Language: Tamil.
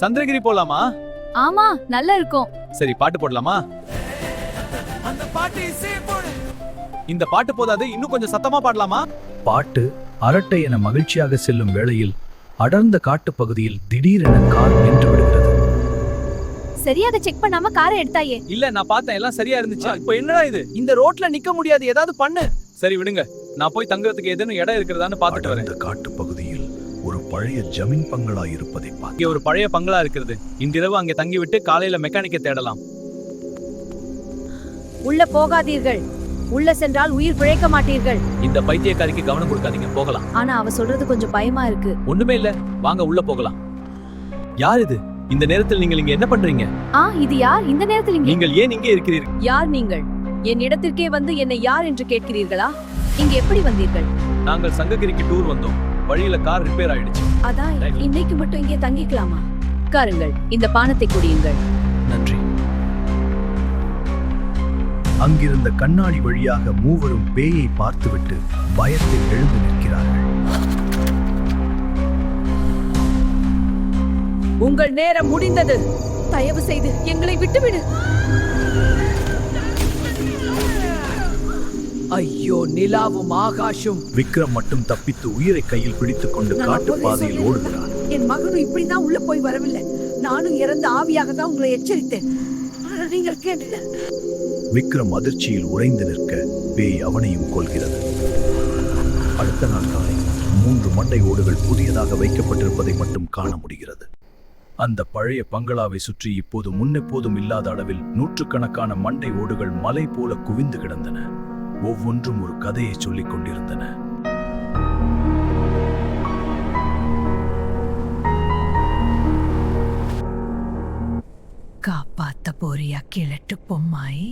சந்திரகிரி போலாமா? ஆமா, நல்லா இருக்கும். சரி, பாட்டு போடலாமா? இந்த பாட்டு போதாது, இன்னும் கொஞ்சம் சத்தமா பாடலாமா? பாட்டு அரட்டை என மகிழ்ச்சியாக செல்லும் வேளையில் அடர்ந்த காட்டுப் பகுதியில் திடீரென கார் நின்று விடுகிறது. சரியாக செக் பண்ணாம காரை எடுத்தாயே. இல்ல, நான் பார்த்தேன், எல்லாம் சரியா இருந்துச்சு. இப்போ என்னடா இது? இந்த ரோட்ல நிக்க முடியாது, ஏதாவது பண்ணு. சரி விடுங்க, நான் போய் தங்குறதுக்கு ஏதேனும் இடம் இருக்கிறதான்னு பாத்துட்டு வரேன். இந்த காட்டுப் பகுதியில் ஒரு பழைய ஜமீன் பங்களா இருப்பதை பார்த்து இங்கே ஒரு பழைய பங்களா இருக்கிறது. இன்றிரவு அங்கே தங்கி விட்டு காலையில மெக்கானிக்கை தேடலாம். உள்ள போகாதீர்கள். உள்ள சென்றால் உயிர் பிழைக்க மாட்டீர்கள். இந்த பைத்தியக்காரிக்கு கவனம் கொடுக்காதீங்க, போகலாம். ஆனா அவ சொல்றது கொஞ்சம் பயமா இருக்கு. ஒண்ணுமே இல்ல, வாங்க உள்ள போகலாம். யார் இது? இந்த நேரத்தில் நீங்கள் இங்க என்ன பண்றீங்க? இது யார் இந்த நேரத்தில் இங்கே? நீங்கள் ஏன் இங்கே இருக்கிறீர்கள்? யார் நீங்கள்? என் இடத்திற்கே வந்து என்னை யார் என்று கேட்கிறீர்களா? இங்க எப்படி வந்தீர்கள்? நாங்கள் சங்ககிரிக்கு டூர் வந்தோம். வழியில கார் ரிப்பேர் ஆயிடுச்சு. அதான் இன்னைக்கு மட்டும் இங்கே தங்கிக்கலாமா? உட்காருங்கள், இந்த பானத்தை குடியுங்கள். நன்றி. அங்கிருந்த கண்ணாடி வழியாக மூவரும் பேயை பார்த்துவிட்டு பயத்தில் எழுந்து நிற்கிறார்கள். உங்கள் நேரம் முடிந்தது. தயவு செய்து எங்களை விட்டுவிடு. ஐயோ, நிலாவும் ஆகாஷும். விக்ரம் மட்டும் தப்பித்து உயிரை கையில் பிடித்துக் கொண்டு காட்டு பாதையில் ஓடுகிறார். என் மகனும் இப்படிதான் உள்ள போய் வரவில்லை. நானும் இறந்த ஆவியாக தான் உங்களை எச்சரித்தேன். நீங்கள் கேட்டீங்க. விக்ரம் அதிர்ச்சியில் உறைந்து நிற்க பேய் அவனையும் கொள்கிறது. அடுத்த நாள் காலை 3 மண்டை ஓடுகள் புதியதாக வைக்கப்பட்டிருப்பதை மட்டும் காண முடிகிறது. அந்த பழைய பங்களாவை சுற்றி இப்போது முன்னெப்போதும் இல்லாத அளவில் நூற்றுக்கணக்கான மண்டை ஓடுகள் மலை போல குவிந்து கிடந்தன. ஒவ்வொன்றும் ஒரு கதையை சொல்லிக் கொண்டிருந்தன. காப்பாத்த போறியா கிழட்டு பொம்மாய்?